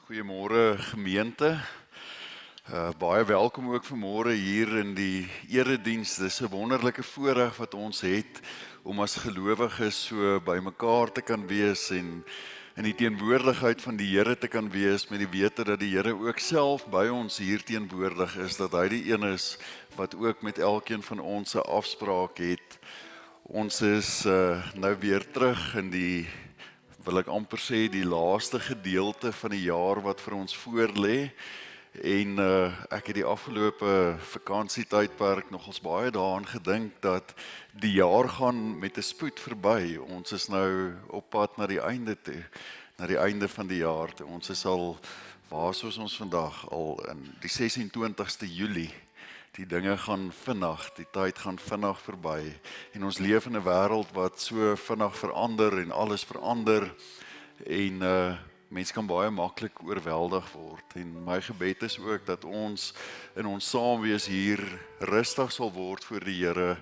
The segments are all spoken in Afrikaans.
Goeiemôre gemeente. Baie welkom ook vanmôre hier in die erediens. Dis 'n wonderlike voorreg wat ons het om as gelowiges so bymekaar te kan wees en in die teenwoordigheid van die Here te kan wees met die wete dat die Here ook self by ons hier teenwoordig is, dat hy die een is wat ook met elkeen van ons 'n afspraak het. Ons is nou weer terug in die, wil ek amper sê, die laaste gedeelte van die jaar wat vir ons voorlê. En ek het die afgelope vakansietydperk nogals baie daaraan gedink dat die jaar gaan met 'n spoed verby. Ons is nou op pad na die einde toe, na die einde van die jaar toe. Ons is al, waar is ons vandag? Al in die 26ste Julie. Die dinge gaan vinnig, die tyd gaan vinnig verby. En ons leef in 'n wêreld wat so vinnig verander en alles verander. En mense kan baie maklik oorweldig word. En my gebed is ook dat ons in ons saamwees hier rustig sal word voor die Here,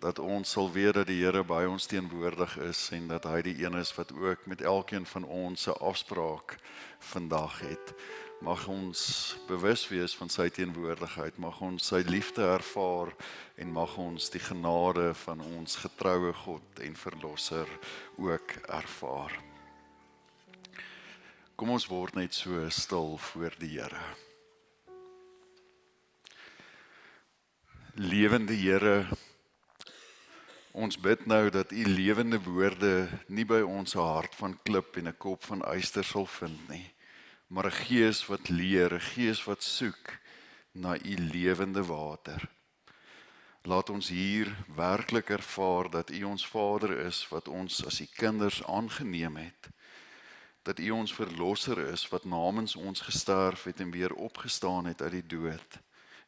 dat ons sal weet dat die Here by ons teenwoordig is en dat hy die een is wat ook met elkeen van ons se afspraak vandag het. Mag ons bewus wees van sy teenwoordigheid, mag ons sy liefde ervaar en mag ons die genade van ons getroue God en verlosser ook ervaar. Kom ons word net so stil voor die Here. Lewende Here, ons bid nou dat u lewende woorde nie by ons hart van klip en 'n kop van yster sal vind nie, maar 'n gees wat leer, 'n gees wat soek na u lewende water. Laat ons hier werklik ervaar dat u ons Vader is wat ons as u kinders aangeneem het. Dat u ons verlosser is wat namens ons gesterf het en weer opgestaan het uit die dood.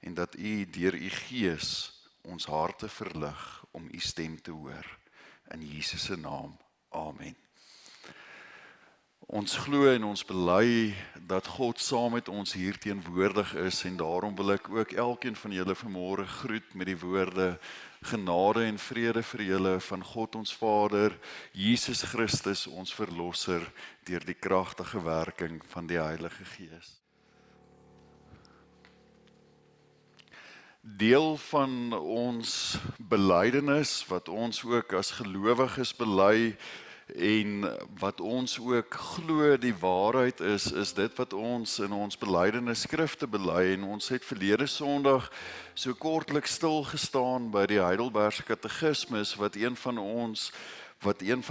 En dat u deur u gees ons harte verlig om u stem te hoor. In Jesus se naam. Amen. Ons glo en ons bely dat God saam met ons hier teenwoordig is en daarom wil ek ook elkeen van julle vanmôre groet met die woorde genade en vrede vir julle van God ons Vader, Jesus Christus ons verlosser deur die kragtige werking van die Heilige Gees. Deel van ons belydenis wat ons ook as gelowiges bely en wat ons ook glo die waarheid is dit wat ons in ons belydenis skrifte bely en ons het verlede Sondag so kortliks stil gestaan by die Heidelbergse Katekismes wat een van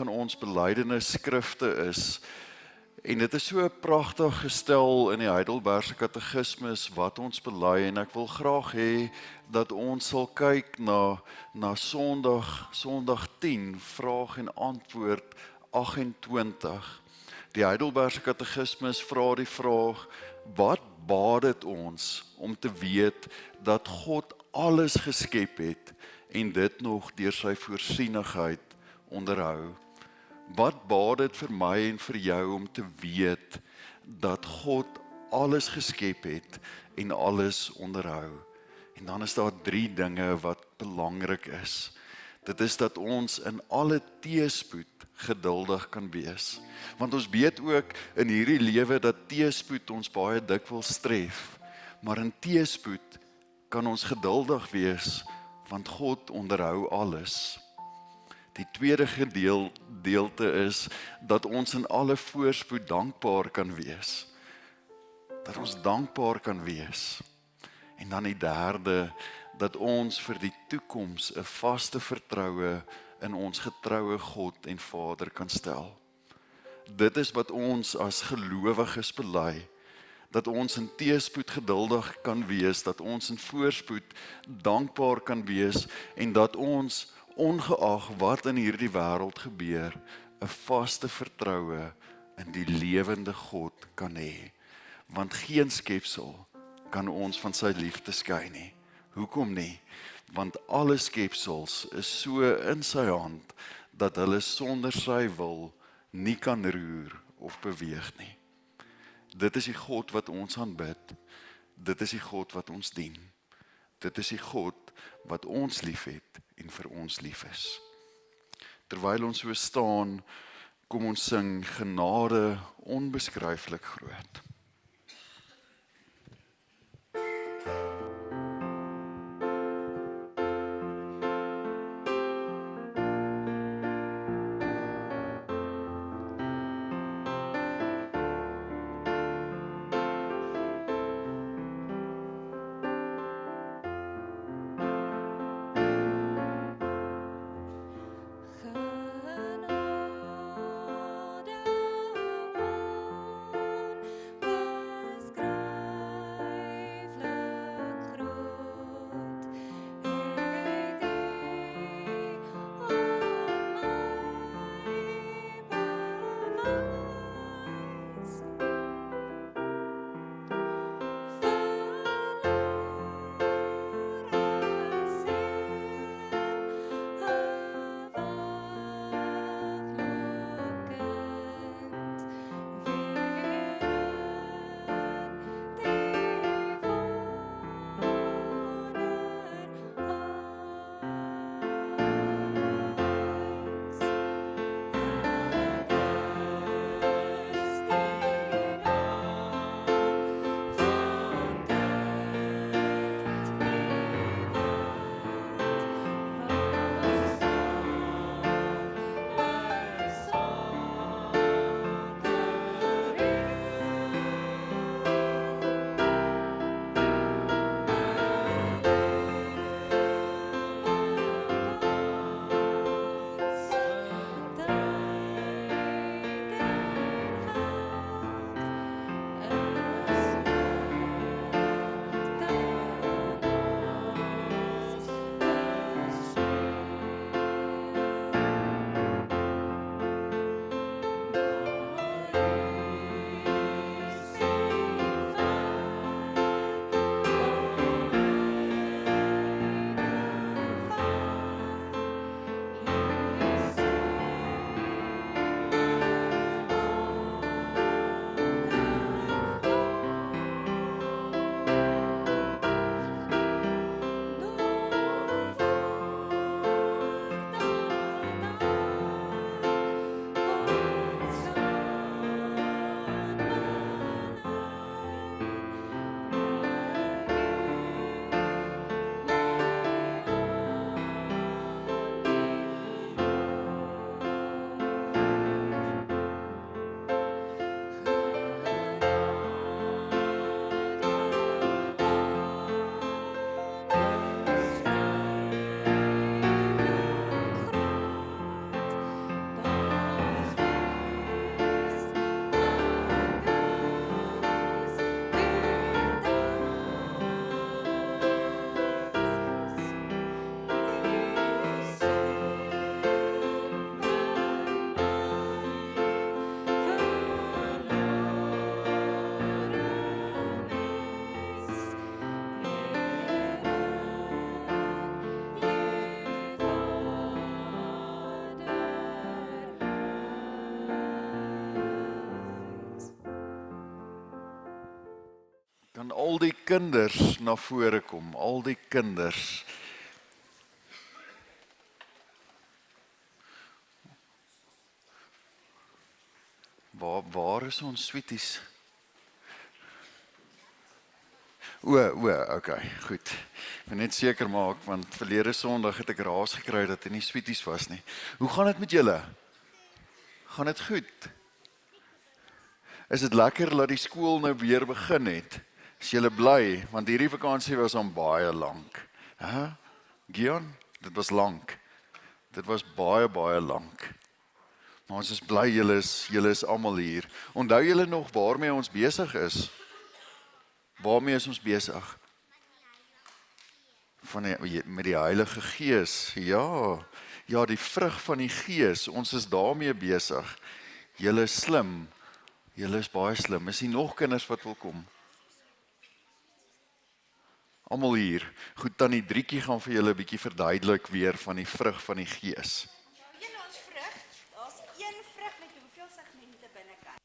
ons belydenis skrifte is. En dit is so pragtig gestel in die Heidelbergse Katekismes wat ons bely en ek wil graag hê dat ons sal kyk na Sondag 10, vraag en antwoord 28. Die Heidelbergse Katekismes vra die vraag: wat baat dit ons om te weet dat God alles geskep het en dit nog deur sy voorsienigheid onderhou? Wat baat dit vir my en vir jou om te weet dat God alles geskep het en alles onderhou? En dan is daar 3 dinge wat belangrik is. Dit is dat ons in alle teëspoed geduldig kan wees. Want ons weet ook in hierdie lewe dat teëspoed ons baie dikwels tref. Maar in teëspoed kan ons geduldig wees want God onderhou alles. Die tweede gedeelte is dat ons in alle voorspoed dankbaar kan wees. Dat ons dankbaar kan wees. En dan die derde, dat ons vir die toekoms 'n vaste vertroue in ons getroue God en Vader kan stel. Dit is wat ons as gelowiges bely. Dat ons in teëspoed geduldig kan wees, dat ons in voorspoed dankbaar kan wees en dat ons ongeag wat in hierdie wêreld gebeur, 'n vaste vertroue in die lewende God kan hê. Want geen skepsel kan ons van sy liefde skei nie. Hoekom nie? Want alle skepsels is so in sy hand dat hulle sonder sy wil nie kan roer of beweeg nie. Dit is die God wat ons aanbid. Dit is die God wat ons dien. Dit is die God wat ons liefhet en vir ons lief is. Terwyl ons so staan, kom ons sing genade onbeskryflik groot. Gaan al die kinders na vore kom, al die kinders. Waar is ons sweeties? Okay, goed. Ek wil net seker maak, want verlede Sondag het ek raas gekry dat dit nie sweeties was nie. Hoe gaan dit met julle? Gaan dit goed? Is dit lekker dat die skool nou weer begin het? Is julle bly? Want hierdie vakansie was dan baie lank. Hæ? Gion, dit was lank. Dit was baie lank. Maar ons is bly julle is almal hier. Onthou julle nog waarmee ons besig is? Waarmee is ons besig? Met die Heilige Gees. Ja, die vrug van die Gees. Ons is daarmee besig. Julle is slim. Julle is baie slim. Is hier nog kinders wat wil kom? Almal hier. Goed, Tannie Drietjie gaan vir julle 'n bietjie verduidelik weer van die vrug van die Gees. Ons vrug, daar's een vrug met hoeveel segmente binnekant?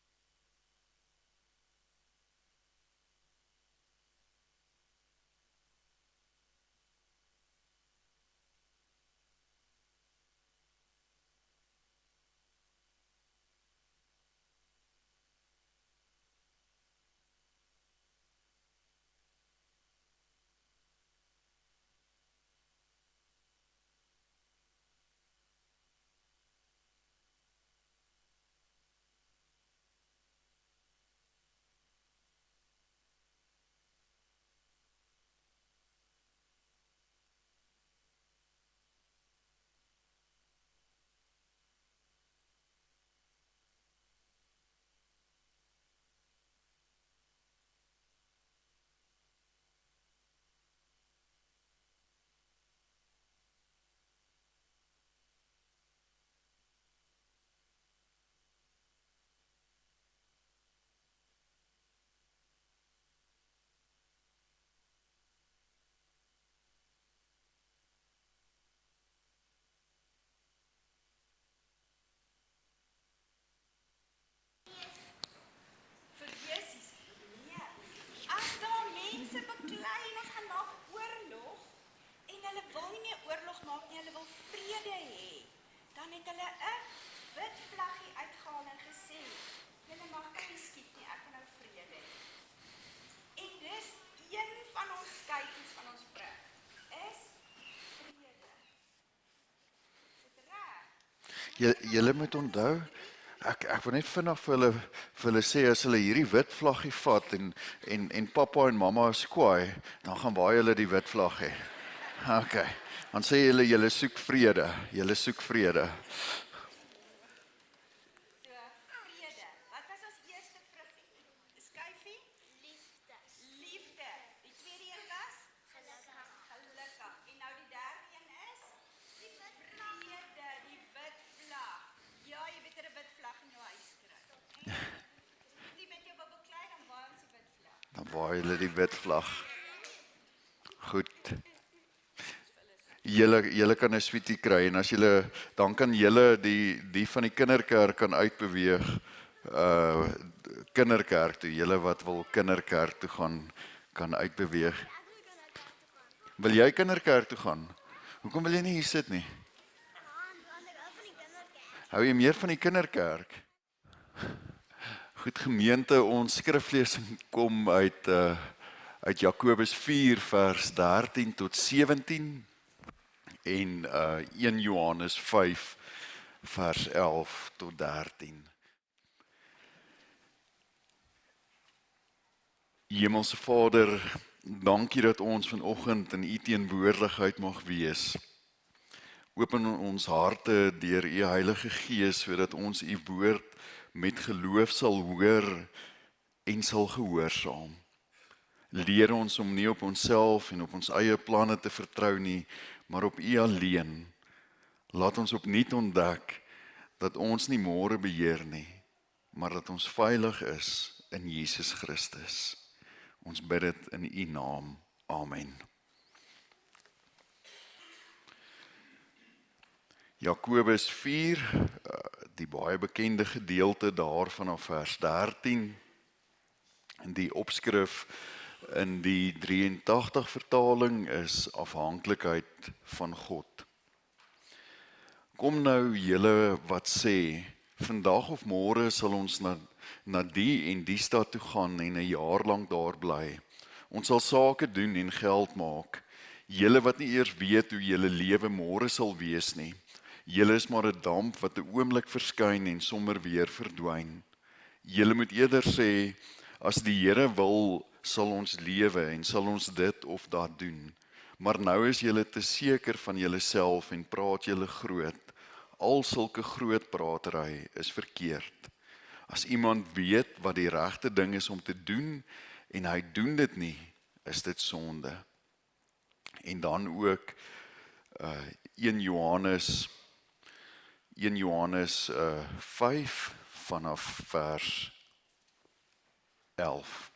Dan het hulle 'n wit vlaggie uitgehaal en gesê, julle mag nie skiet nie, ek wil nou vrede hê. En dis een van ons skyfies van ons vrug, is vrede. Is dit reg? Julle moet onthou, ek wil net vinnig vir hulle sê, as hulle hierdie wit vlaggie vat en pappa en mamma is kwaai, dan gaan baie hulle die wit vlag hê. Okay. Dan sê julle soek vrede. Julle soek vrede. So, vrede. Wat was ons eerste vrug? Skyfie? Liefde. Liefde. Die tweede een was? Gelukkig. Gelukkig. En nou die derde een is? Die vrede, die wit vlag. Ja, jy weet er 'n wit vlag in jou huis kry. Die met jou wil beklei, dan waai ons die wit vlag. Dan waai hulle die wit vlag. Goed. Julle kan 'n sweetie kry en as julle dan kan julle die van die kinderkerk kan uitbeweeg kinderkerk toe. Julle wat wil kinderkerk toe gaan kan uitbeweeg. Wil jy kinderkerk toe gaan? Hoekom wil jy nie hier sit nie? Hou jy meer van die kinderkerk? Goed gemeente, ons skriflesing kom uit Jakobus 4 vers 13 tot 17. En 1 Johannes 5 vers 11 tot 13. Hemelse Vader, dankie dat ons vanoggend in U teenwoordigheid mag wees. Open ons harte deur U Heilige Gees sodat ons U woord met geloof sal hoor en sal gehoorsaam. Leer ons om nie op onsself en op ons eie planne te vertrou nie, maar op U alleen. Laat ons opnuut ontdek dat ons nie môre beheer nie, maar dat ons veilig is in Jesus Christus. Ons bid dit in U naam. Amen. Jakobus 4, die baie bekende gedeelte daar vanaf vers 13. En die opskrif In die 83 vertaling is afhanklikheid van God. Kom nou julle wat sê, vandag of môre sal ons na die en die stad toe gaan en 'n jaar lank daar bly. Ons sal sake doen en geld maak. Julle wat nie eers weet hoe julle lewe môre sal wees nie. Julle is maar 'n damp wat 'n oomblik verskyn en sommer weer verdwyn. Julle moet eerder sê, as die Here wil, sal ons lewe en sal ons dit of dat doen. Maar nou is julle te seker van julleself en praat julle groot. Al sulke groot pratery is verkeerd. As iemand weet wat die regte ding is om te doen en hy doen dit nie, is dit sonde. En dan ook 1 Johannes 5 vanaf vers 11.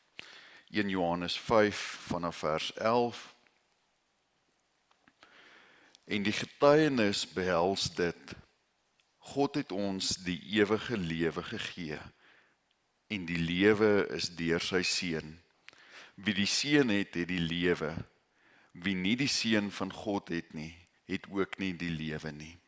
1 Johannes 5 vanaf vers 11. En die getuienis behels dit: God het ons die ewige lewe gegee, en die lewe is deur sy seun. Wie die seun het, het die lewe. Wie nie die seun van God het nie, het ook nie die lewe nie.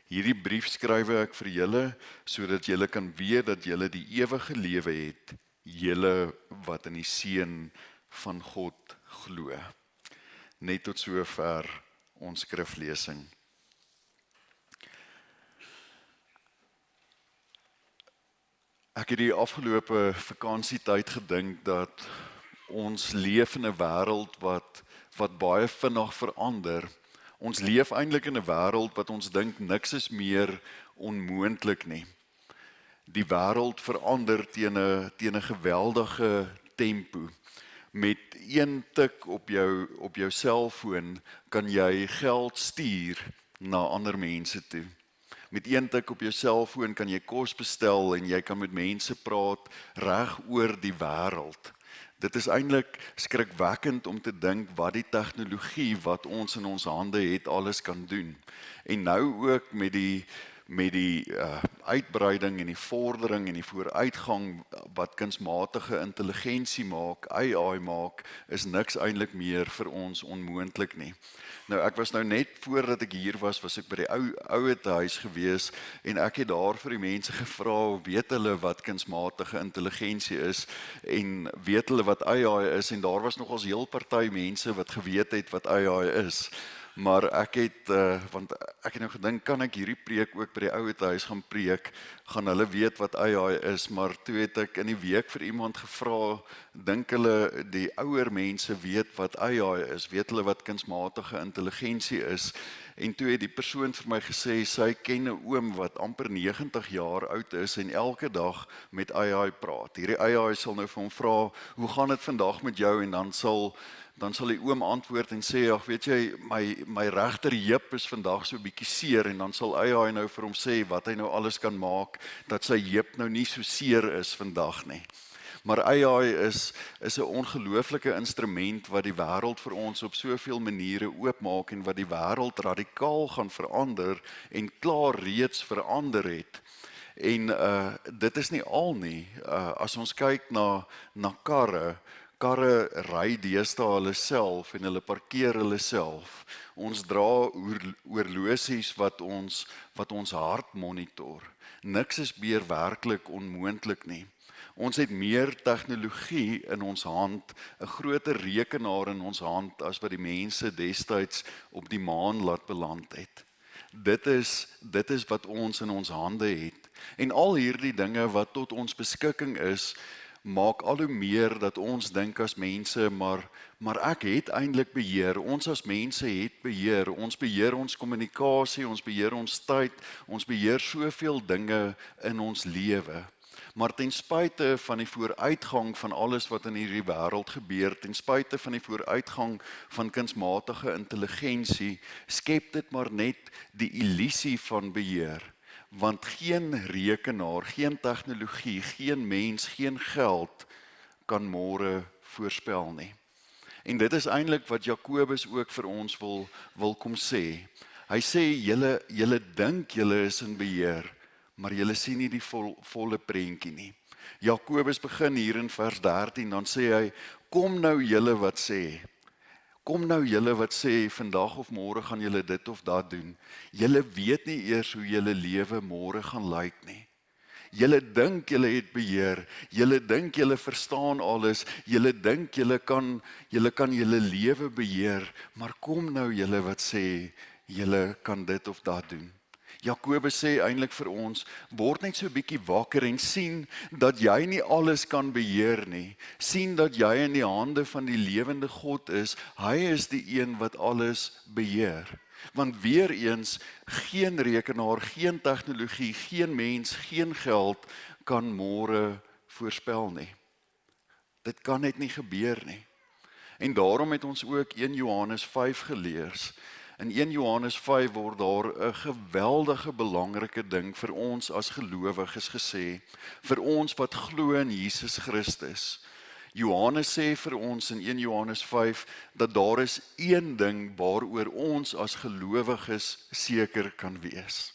Hierdie brief skryf ek vir julle, sodat julle kan weet dat julle die ewige lewe het, julle wat in die seun van God glo. Net tot sover ons skriflesing. Ek het die afgelope vakansietyd gedink dat ons leef in 'n wêreld wat baie vinnig verander. Ons leef eintlik in 'n wêreld wat ons dink niks is meer onmoontlik nie. Die wêreld verander teen 'n geweldige tempo. Met een tik op jou selfoon kan jy geld stuur na ander mense toe. Met een tik op jou selfoon kan jy kos bestel en jy kan met mense praat reg oor die wêreld. Dit is eintlik skrikwekkend om te dink wat die tegnologie wat ons in ons hande het alles kan doen. En nou ook met die uitbreiding en die vordering en die vooruitgang wat kunsmatige intelligensie maak, AI maak, is niks eintlik meer vir ons onmoontlik nie. Nou ek was nou net voordat ek hier was ek by die ouete huis gewees en ek het daar vir die mense gevra, weet hulle wat kunsmatige intelligensie is en weet hulle wat AI is, en daar was nogals heel party mense wat geweet het wat AI is. Maar ek het nou gedink, kan ek hierdie preek ook by die ouete huis gaan preek, gaan hulle weet wat AI is, maar toe het ek in die week vir iemand gevra, dink hulle die ouer mense weet wat AI is, weet hulle wat kunsmatige intelligensie is, en toe het die persoon vir my gesê, sy ken 'n oom wat amper 90 jaar oud is en elke dag met AI praat. Hierdie AI sal nou vir hom vra, hoe gaan dit vandag met jou, en dan sal die oom antwoord en sê, ag weet jy, my regter heup is vandag so 'n bietjie seer, en dan sal AI nou vir hom sê wat hy nou alles kan maak dat sy heup nou nie so seer is vandag nie. Maar AI is 'n ongelooflike instrument wat die wêreld vir ons op soveel maniere oopmaak en wat die wêreld radikaal gaan verander en klaar reeds verander het. En dit is nie al nie. As ons kyk na karre ry deesdae hulle self en hulle parkeer hulle self. Ons dra oorlosies wat ons hart monitor. Niks is meer werklik onmoontlik nie. Ons het meer tegnologie in ons hand, 'n groter rekenaar in ons hand as wat die mense destyds op die maan laat beland het. Dit is wat ons in ons hande het. En al hierdie dinge wat tot ons beskikking is, maak al hoe meer dat ons dink as mense, maar ek het eintlik beheer. Ons as mense het beheer. Ons beheer ons kommunikasie, ons beheer ons tyd, ons beheer soveel dinge in ons lewe. Maar ten spyte van die vooruitgang van alles wat in hierdie wêreld gebeur, ten spyte van die vooruitgang van kunsmatige intelligensie, skep dit maar net die illusie van beheer. Want geen rekenaar, geen tegnologie, geen mens, geen geld kan môre voorspel nie. En dit is eintlik wat Jakobus ook vir ons wil kom sê. Hy sê, julle dink julle is in beheer, maar julle sien nie die volle prentjie nie. Jakobus begin hier in vers 13, dan sê hy, kom nou julle wat sê, kom nou julle wat sê, vandag of môre gaan julle dit of dat doen. Julle weet nie eers hoe julle lewe môre gaan lyk nie. Julle dink julle het beheer, julle dink julle verstaan alles, julle dink julle kan julle lewe beheer, maar kom nou julle wat sê, julle kan dit of dat doen. Jakobus sê eintlik vir ons, word net so 'n bietjie wakker en sien dat jy nie alles kan beheer nie. Sien dat jy in die hande van die lewende God is. Hy is die een wat alles beheer. Want weer eens, geen rekenaar, geen tegnologie, geen mens, geen geld kan môre voorspel nie. Dit kan net nie gebeur nie. En daarom het ons ook 1 Johannes 5 gelees. In 1 Johannes 5 word daar 'n geweldige belangrike ding vir ons as gelowiges gesê, vir ons wat glo in Jesus Christus. Johannes sê vir ons in 1 Johannes 5 dat daar is een ding waaroor ons as gelowiges seker kan wees.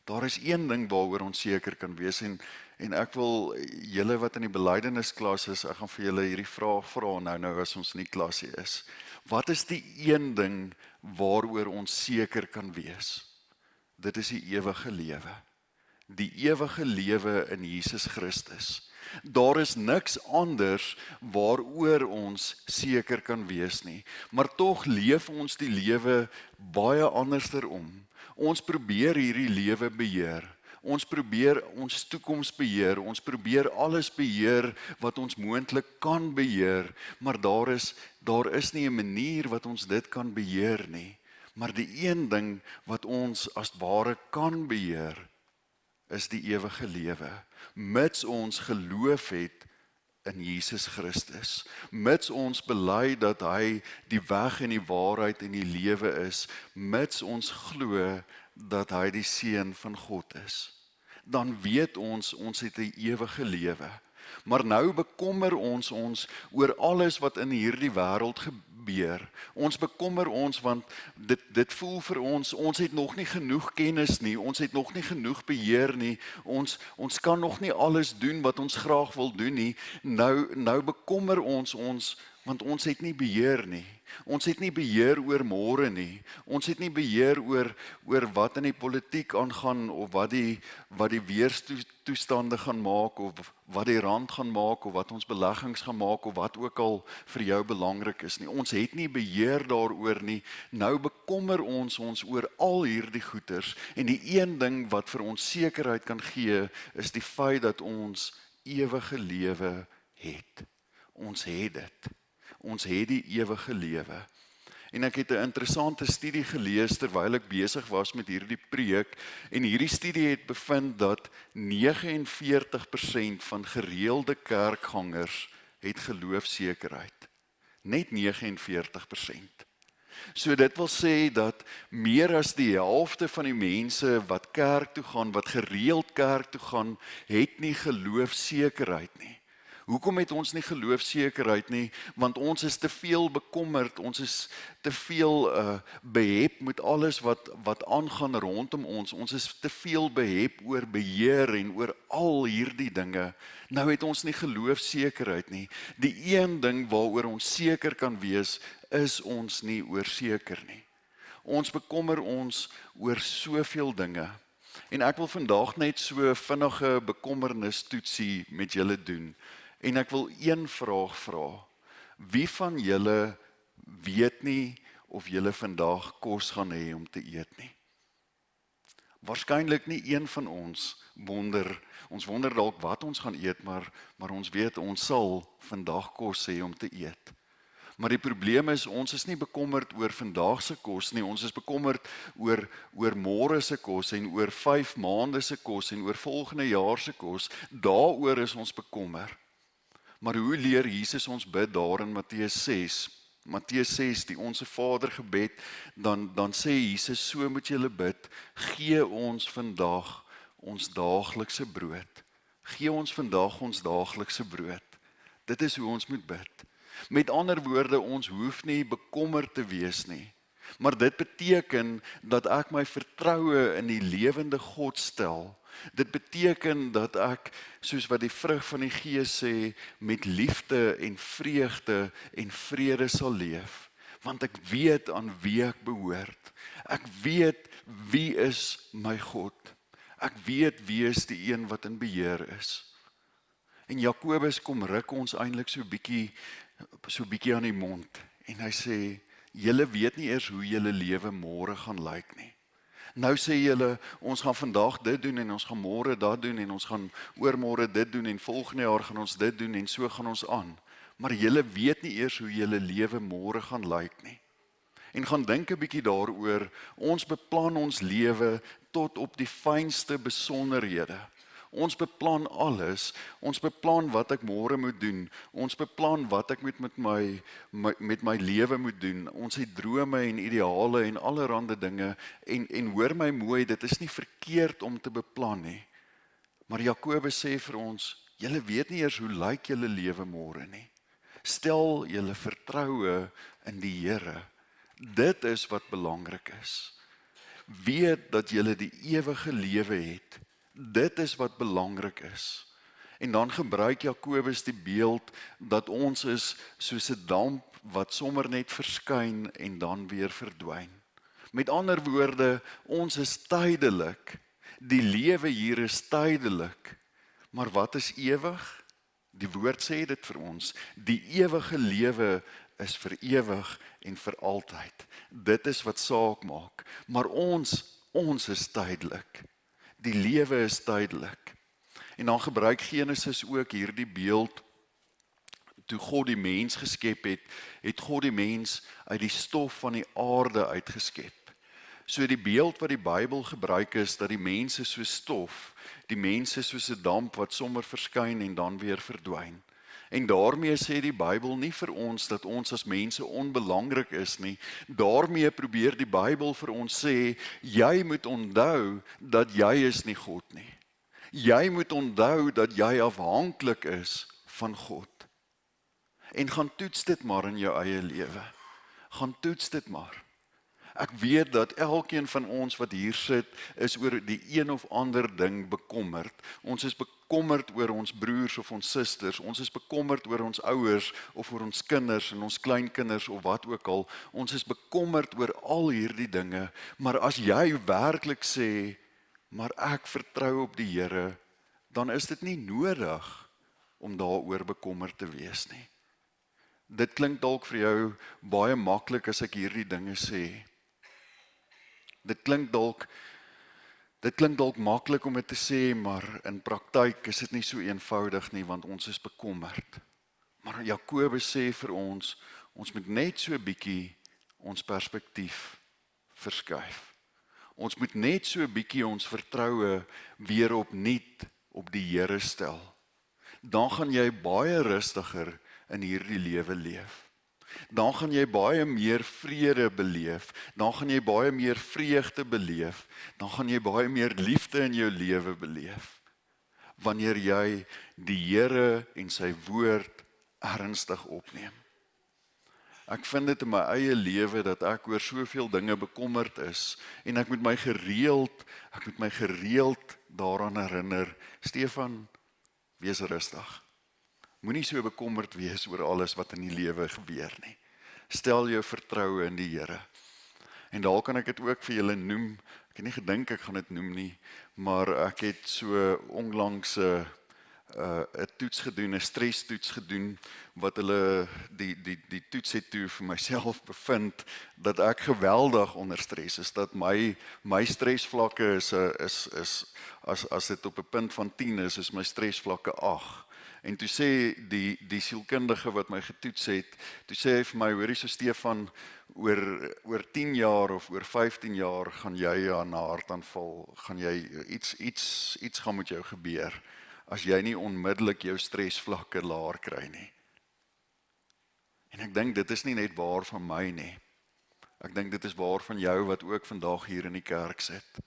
Daar is een ding waaroor ons seker kan wees en ek wil julle wat in die belydennisklas is, ek gaan vir julle hierdie vraag vra nou as ons in die klasie is. Wat is die een ding waaroor ons seker kan wees? Dit is die ewige lewe. Die ewige lewe in Jesus Christus. Daar is niks anders waaroor ons seker kan wees nie. Maar tog leef ons die lewe baie andersom. Ons probeer hierdie lewe beheer. Ons probeer ons toekoms beheer. Ons probeer alles beheer wat ons moontlik kan beheer, maar daar is nie 'n manier wat ons dit kan beheer nie. Maar die een ding wat ons as ware kan beheer, is die ewige lewe. Mits ons geloof het in Jesus Christus. Mits ons bely dat hy die weg en die waarheid en die lewe is. Mits ons glo dat hy die seun van God is. Dan weet ons het 'n ewige lewe. Maar nou bekommer ons oor alles wat in hierdie wêreld gebeur. Ons bekommer ons want dit voel vir ons het nog nie genoeg kennis nie, ons het nog nie genoeg beheer nie, ons kan nog nie alles doen wat ons graag wil doen nie. Nou bekommer ons want ons het nie beheer nie. Ons het nie beheer oor môre nie. Ons het nie beheer oor wat in die politiek aangaan of wat die weerstoestande gaan maak of wat die rand gaan maak of wat ons beleggings gaan maak of wat ook al vir jou belangrik is nie. Ons het nie beheer daaroor nie. Nou bekommer ons oor al hierdie goeters en die een ding wat vir ons sekerheid kan gee is die feit dat ons ewige lewe het. Ons het dit. Ons het die ewige lewe. En ek het 'n interessante studie gelees terwyl ek besig was met hierdie preek en hierdie studie het bevind dat 49% van gereelde kerkgangers het geloofsekerheid. Net 49%. So dit wil sê dat meer as die helfte van die mense wat kerk toe gaan, wat gereeld kerk toe gaan, het nie geloofsekerheid nie. Hoekom het ons nie geloofsekerheid nie? Want ons is te veel bekommerd, ons is te veel behep met alles wat aangaan rondom ons. Ons is te veel behep oor beheer en oor al hierdie dinge. Nou het ons nie geloofsekerheid nie. Die een ding waaroor ons seker kan wees, is ons nie oorseker nie. Ons bekommer ons oor soveel dinge. En ek wil vandag net so vinnige bekommernistoetsie met julle doen. En ek wil een vraag vra. Wie van julle weet nie of julle vandag kos gaan hê om te eet nie? Waarskynlik nie een van ons wonder. Ons wonder dalk wat ons gaan eet, maar ons weet ons sal vandag kos hê om te eet. Maar die probleem is, ons is nie bekommerd oor vandag se kos nie, ons is bekommerd oor môre se kos en oor 5 maande se kos en oor volgende jaar se kos. Daaroor is ons bekommer. Maar hoe leer Jesus ons bid daar in Matteus 6? Matteus 6, die Onse Vader gebed, dan sê Jesus, so moet julle bid, gee ons vandag ons daaglikse brood. Gee ons vandag ons daaglikse brood. Dit is hoe ons moet bid. Met ander woorde, ons hoef nie bekommerd te wees nie. Maar dit beteken dat ek my vertroue in die lewende God stel. Dit beteken dat ek, soos wat die vrug van die Gees sê, met liefde en vreugde en vrede sal leef. Want ek weet aan wie ek behoort. Ek weet wie is my God. Ek weet wie is die een wat in beheer is. En Jakobus kom ruk ons eintlik so bietjie aan die mond en hy sê, julle weet nie eers hoe julle lewe môre gaan lyk nie. Nou sê julle, ons gaan vandag dit doen en ons gaan môre dat doen en ons gaan oormôre dit doen en volgende jaar gaan ons dit doen en so gaan ons aan. Maar julle weet nie eers hoe julle lewe môre gaan lyk nie. En gaan dink 'n bietjie daaroor, ons beplan ons lewe tot op die fynste besonderhede. Ons beplan alles, ons beplan wat ek môre moet doen, ons beplan wat ek met my lewe moet doen, ons het drome en ideale en allerlei dinge, en hoor my mooi, dit is nie verkeerd om te beplan nie, maar Jakobus sê vir ons, julle weet nie eers hoe lyk julle lewe môre nie, stel julle vertroue in die Here, dit is wat belangrik is, weet dat julle die ewige lewe het. Dit is wat belangrik is. En dan gebruik Jakobus die beeld dat ons is soos 'n damp wat sommer net verskyn en dan weer verdwyn. Met ander woorde, ons is tydelik. Die lewe hier is tydelik. Maar wat is ewig? Die woord sê dit vir ons. Die ewige lewe is vir ewig en vir altyd. Dit is wat saak maak. Maar ons is tydelik. Die lewe is tydelik. En dan gebruik Genesis ook hierdie beeld, toe God die mens geskep het, het God die mens uit die stof van die aarde uitgeskep. So die beeld wat die Bybel gebruik is, dat die mens is soos stof, die mens is soos 'n damp wat sommer verskyn en dan weer verdwyn. En daarmee sê die Bybel nie vir ons dat ons as mense onbelangrik is nie. Daarmee probeer die Bybel vir ons sê, jy moet onthou dat jy is nie God nie. Jy moet onthou dat jy afhanklik is van God. En gaan toets dit maar in jou eie lewe. Gaan toets dit maar. Ek weet dat elkeen van ons wat hier sit, is oor die een of ander ding bekommerd. Ons is bekommerd oor ons broers of ons susters, ons is bekommerd oor ons ouers of oor ons kinders en ons kleinkinders of wat ook al. Ons is bekommerd oor al hierdie dinge, maar as jy werklik sê, maar ek vertrou op die Here, dan is dit nie nodig om daaroor bekommerd te wees nie. Dit klink dalk vir jou baie maklik as ek hierdie dinge sê. Dit klink dalk maklik om dit te sê, maar in praktyk is dit nie so eenvoudig nie, want ons is bekommerd. Maar Jakobus sê vir ons moet net so 'n bietjie ons perspektief verskuif. Ons moet net so 'n bietjie ons vertroue weer opnuut op die Here stel. Dan gaan jy baie rustiger in hierdie lewe leef. Dan gaan jy baie meer vrede beleef, dan gaan jy baie meer vreugde beleef, dan gaan jy baie meer liefde in jou lewe beleef, wanneer jy die Here en sy woord ernstig opneem. Ek vind dit in my eie lewe dat ek oor soveel dinge bekommerd is, en ek moet my gereeld daaraan herinner, Stefan, wees rustig. Moenie so bekommerd wees oor alles wat in die lewe gebeur nie. Stel jou vertroue in die Here. En daar kan ek dit ook vir julle noem. Ek het nie gedink ek gaan dit noem nie, maar ek het so onlangs 'n toets gedoen, 'n stresstoets gedoen, wat hulle die toets het toe vir myself bevind dat ek geweldig onder stres is, dat my stresvlakke is as dit op 'n punt van 10 is my stresvlakke 8. En toe sê die sielkundige wat my getoets het, toe sê hy vir my, hoorie so Stefan, oor 10 jaar of oor 15 jaar gaan jy aan 'n hartaanval, gaan jy iets gaan met jou gebeur, as jy nie onmiddellik jou stresvlakke laer kry nie. En ek dink dit is nie net waar van my nie. Ek dink dit is waar van jou wat ook vandag hier in die kerk sit.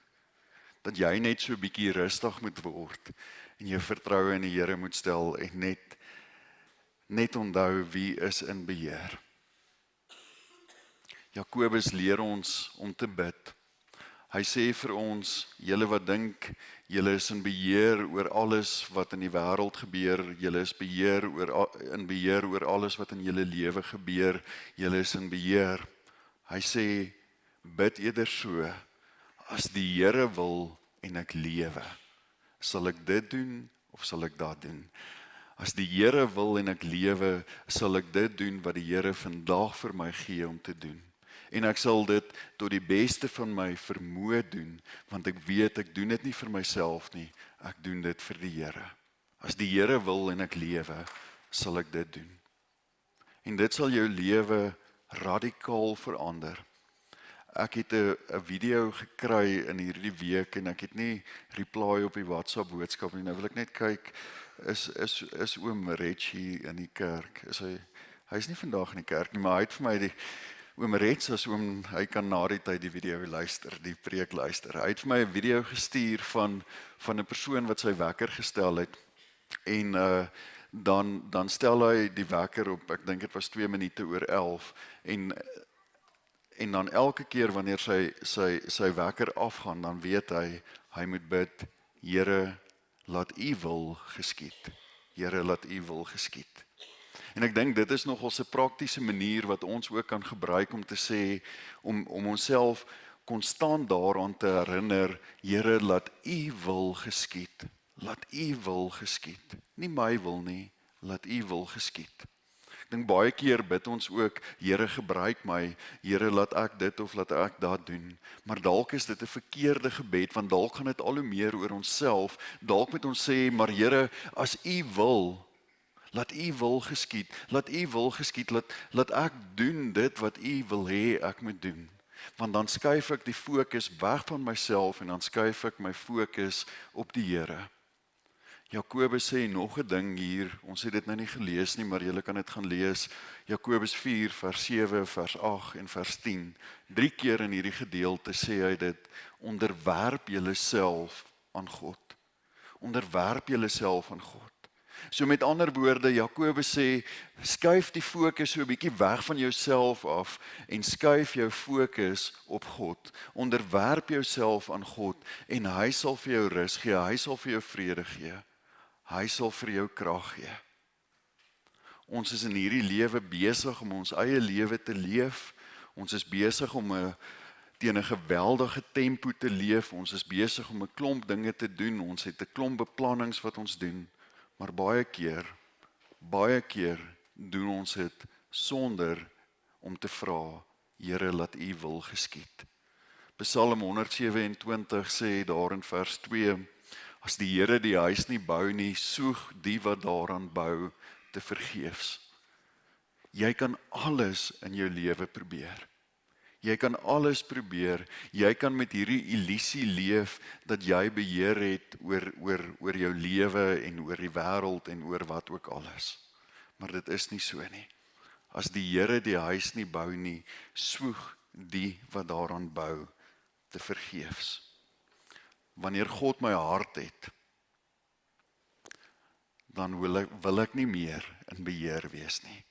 Dat jy net so 'n bietjie rustig moet word en jou vertroue in die Here moet stel en net onthou wie is in beheer. Jakobus leer ons om te bid. Hy sê vir ons, julle wat dink, Julle is in beheer oor alles wat in die wêreld gebeur. Julle is in beheer oor alles wat in julle lewe gebeur. Julle is in beheer. Hy sê, bid eerder so, as die Here wil en ek lewe, sal ek dit doen of sal ek dat doen? As die Here wil en ek lewe, sal ek dit doen wat die Here vandag vir my gee om te doen. En ek sal dit tot die beste van my vermoë doen, want ek weet ek doen dit nie vir myself nie, ek doen dit vir die Here. As die Here wil en ek lewe, sal ek dit doen. En dit sal jou lewe radikaal verander. Ek het 'n video gekry in hierdie week en ek het nie reply op die WhatsApp boodskap nie. Nou wil ek net kyk, is oom Retchie in die kerk? Hy is nie vandag in die kerk nie, maar hy het vir my oom Retch as oom, hy kan na die tyd die video luister, die preek luister. Hy het vir my 'n video gestuur van 'n persoon wat sy wekker gestel het en dan stel hy die wekker op, ek dink dit was 2 minute oor 11 en dan elke keer wanneer sy wekker afgaan, dan weet hy moet bid, Here, laat U wil geskied. Here, laat U wil geskied. En ek dink dit is nogals 'n praktiese manier wat ons ook kan gebruik om te sê, om onsself konstant daaraan te herinner, Here, laat U wil geskied. Laat U wil geskied. Nie my wil nie, laat U wil geskied. Ek dink baie keer bid ons ook, Here, gebruik my, Here, laat ek dit of laat ek dat doen. Maar dalk is dit 'n verkeerde gebed, want dalk gaan dit al hoe meer oor onsself. Dalk moet ons sê, maar Here, as U wil, laat U wil geskied, laat U wil geskied, laat ek doen dit wat U wil hê ek moet doen. Want dan skuif ek die fokus weg van myself en dan skuif ek my fokus op die Here. Jakobus sê nog 'n ding hier, ons het dit nou nie gelees nie, maar julle kan dit gaan lees. Jakobus 4 vers 7, vers 8 en vers 10. 3 keer in hierdie gedeelte sê hy dit, onderwerp julleself aan God. Onderwerp julleself aan God. So met ander woorde, Jakobus sê, skuif die fokus so 'n bietjie weg van jouself af en skuif jou fokus op God. Onderwerp jouself aan God en hy sal vir jou rus gee, hy sal vir jou vrede gee. Hy sal vir jou krag gee. Ons is in hierdie lewe besig om ons eie lewe te leef. Ons is besig om teen 'n geweldige tempo te leef. Ons is besig om 'n klomp dinge te doen. Ons het 'n klomp beplannings wat ons doen. Maar baie keer doen ons dit sonder om te vra, Here, laat U wil geskied. Psalm 127 sê daar in vers 2, as die Here die huis nie bou nie, soeg die wat daaraan bou te vergeefs. Jy kan alles in jou lewe probeer. Jy kan alles probeer. Jy kan met hierdie illusie leef dat jy beheer het oor jou lewe en oor die wêreld en oor wat ook alles. Maar dit is nie so nie. As die Here die huis nie bou nie, soeg die wat daaraan bou te vergeefs. Wanneer God my hart het, dan wil ek nie meer in beheer wees nie.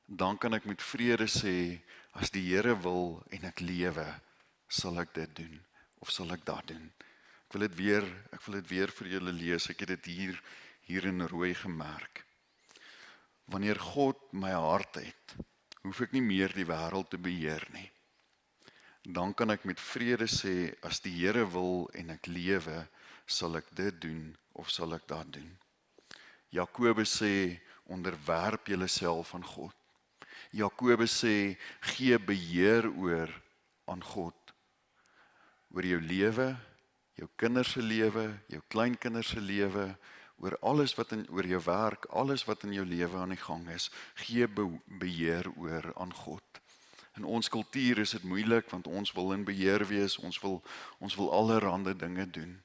Dan kan ek met vrede sê, as die Here wil en ek lewe, sal ek dit doen of sal ek dat doen. Ek wil dit weer vir julle lees. Ek het dit hier in rooi gemerk. Wanneer God my hart het, hoef ek nie meer die wêreld te beheer nie. Dan kan ek met vrede sê, as die Here wil en ek lewe, sal ek dit doen of sal ek dat doen. Jakobus sê, onderwerp julleself aan God. Jakobus sê, gee beheer oor aan God. Oor jou lewe, jou kinders se lewe, jou kleinkinders se lewe, oor alles oor jou werk, alles wat in jou lewe aan die gang is, gee beheer oor aan God. In ons kultuur is dit moeilik, want ons wil in beheer wees, ons wil allerhande dinge doen.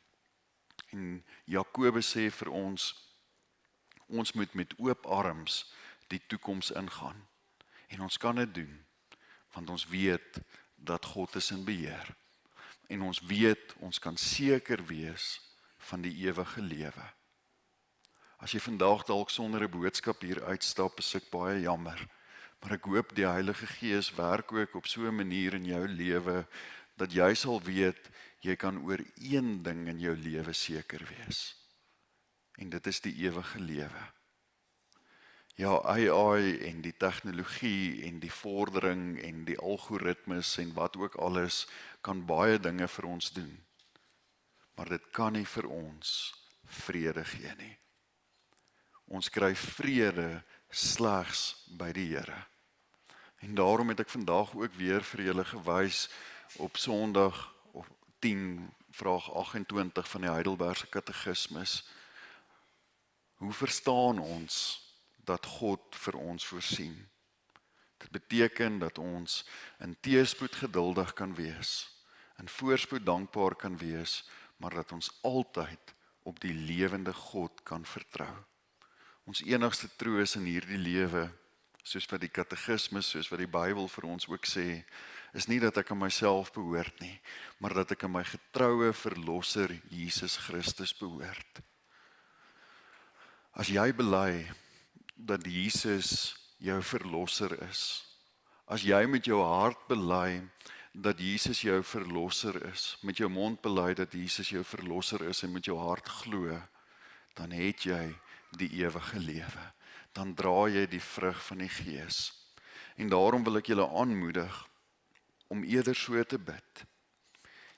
En Jakobus sê vir ons moet met oop arms die toekoms ingaan. En ons kan dit doen, want ons weet dat God is in beheer. En ons weet, ons kan seker wees van die ewige lewe. As jy vandag dalk sonder 'n boodskap hier uitstap, is ek baie jammer. Maar ek hoop die Heilige Gees werk ook op so 'n manier in jou lewe, dat jy sal weet, Jy kan oor een ding in jou lewe seker wees. En dit is die ewige lewe. Ja, AI en die tegnologie en die vordering en die algoritmes en wat ook alles kan baie dinge vir ons doen. Maar dit kan nie vir ons vrede gee nie. Ons kry vrede slegs by die Here. En daarom het ek vandag ook weer vir julle gewys op Sondag 10 vraag 28 van die Heidelbergse Katekismus. Hoe verstaan ons dat God vir ons voorsien? Dit beteken dat ons in teëspoed geduldig kan wees, in voorspoed dankbaar kan wees, maar dat ons altyd op die lewende God kan vertrou. Ons enigste troos in hierdie lewe, soos wat die Katekismus, soos wat die Bybel vir ons ook sê, is nie dat ek aan myself behoort nie, maar dat ek aan my getroue verlosser Jesus Christus behoort. As jy bely dat Jesus jou verlosser is, as jy met jou hart bely dat Jesus jou verlosser is, met jou mond bely dat Jesus jou verlosser is en met jou hart glo, dan het jy die ewige lewe. Dan dra jy die vrug van die Gees. En daarom wil ek julle aanmoedig om eerder so te bid.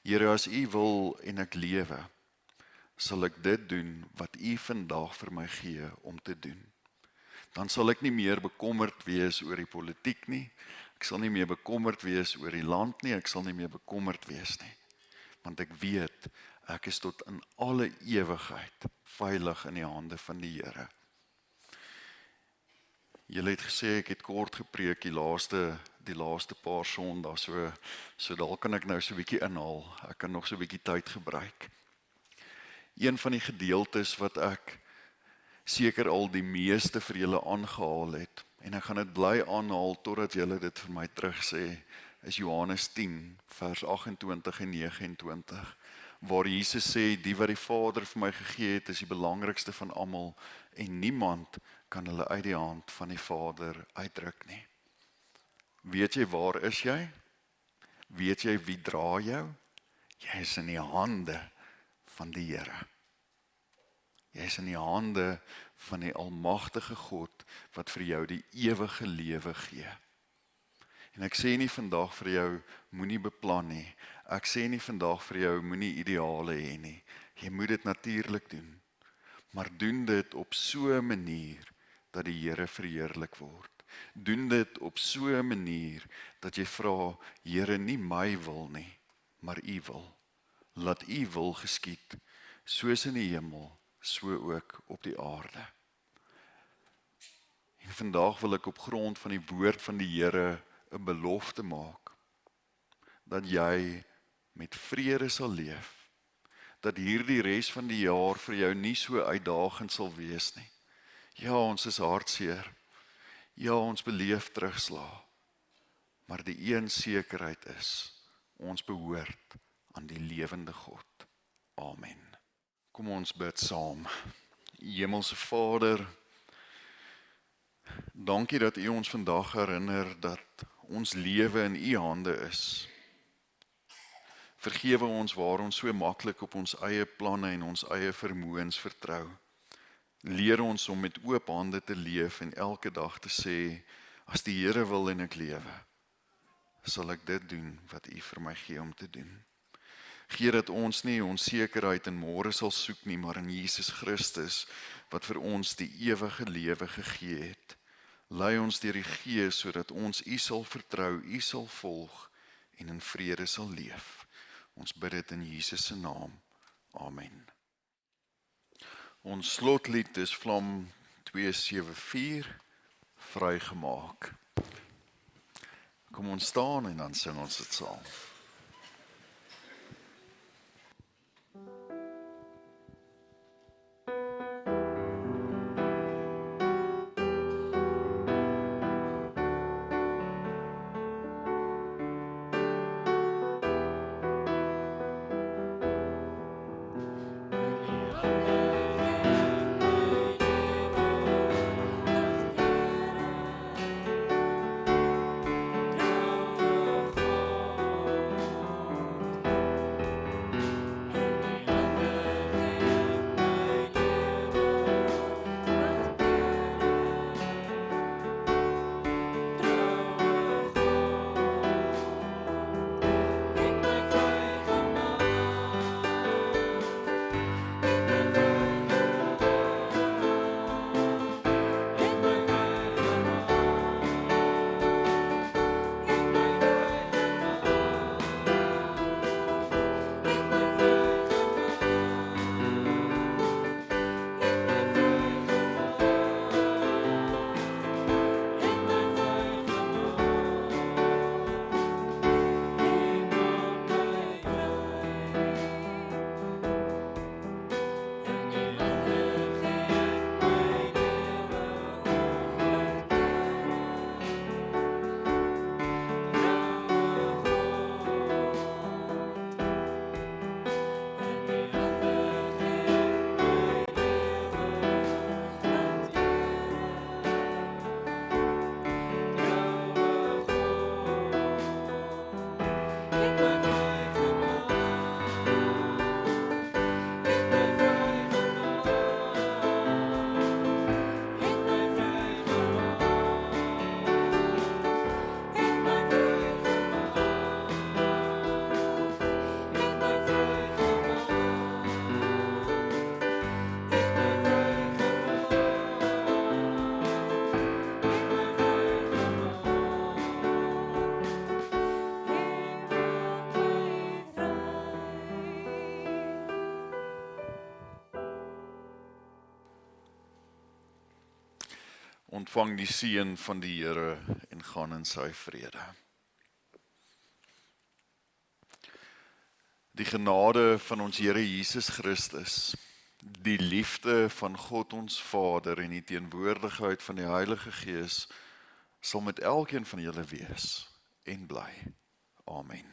Here, as U wil en ek lewe, sal ek dit doen wat U vandag vir my gee om te doen. Dan sal ek nie meer bekommerd wees oor die politiek nie, ek sal nie meer bekommerd wees oor die land nie, ek sal nie meer bekommerd wees nie. Want ek weet, ek is tot in alle ewigheid veilig in die hande van die Here. Julle het gesê ek het kort gepreek die laaste paar Sondae, so dalk kan ek nou so 'n bietjie inhaal. Ek kan nog so 'n bietjie tyd gebruik. Een van die gedeeltes wat ek seker al die meeste vir julle aangehaal het, en ek gaan dit bly aanhaal totdat julle dit vir my terugsê, is Johannes 10 vers 28 en 29, waar Jesus sê, die wat die Vader vir my gegee het, is die belangrikste van almal, en niemand kan hulle uit die hand van die Vader uitruk nie. Weet jy waar is jy? Weet jy wie dra jou? Jy is in die hande van die Here. Jy is in die hande van die almagtige God wat vir jou die ewige lewe gee. En ek sê nie vandag vir jou moenie beplan nie. Ek sê nie vandag vir jou moenie ideale hê nie. Jy moet dit natuurlik doen. Maar doen dit op so 'n manier dat die Here verheerlik word. Doen dit op so 'n manier dat jy vra, Here, nie my wil nie, maar U wil. Laat U wil geskied, soos in die hemel, so ook op die aarde. En vandag wil ek op grond van die woord van die Here 'n belofte maak, dat jy met vrede sal leef, dat hierdie res van die jaar vir jou nie so uitdagend sal wees nie. Ja, ons is hartseer. Ja, ons beleef terugslag. Maar die een sekerheid is, ons behoort aan die lewende God. Amen. Kom ons bid saam. Hemelse Vader, dankie dat U ons vandag herinner dat ons lewe in U hande is. Vergewe ons waar ons so maklik op ons eie planne en ons eie vermoëns vertrou. Leer ons om met oop hande te leef en elke dag te sê, as die Here wil en ek lewe, sal ek dit doen wat U vir my gee om te doen. Gee dat ons nie ons sekerheid in môre sal soek nie, maar in Jesus Christus, wat vir ons die ewige lewe gegee het. Lei ons deur die Gees, sodat ons U sal vertrou, U sal volg en in vrede sal leef. Ons bid dit in Jesus se naam. Amen. Ons slotlied is Vlam 274, vrygemaak. Kom ons staan en dan sing ons dit saam. ontvang die seën van die Here en gaan in sy vrede. Die genade van ons Here Jesus Christus, die liefde van God ons Vader en die teenwoordigheid van die Heilige Gees sal met elkeen van julle wees en bly. Amen.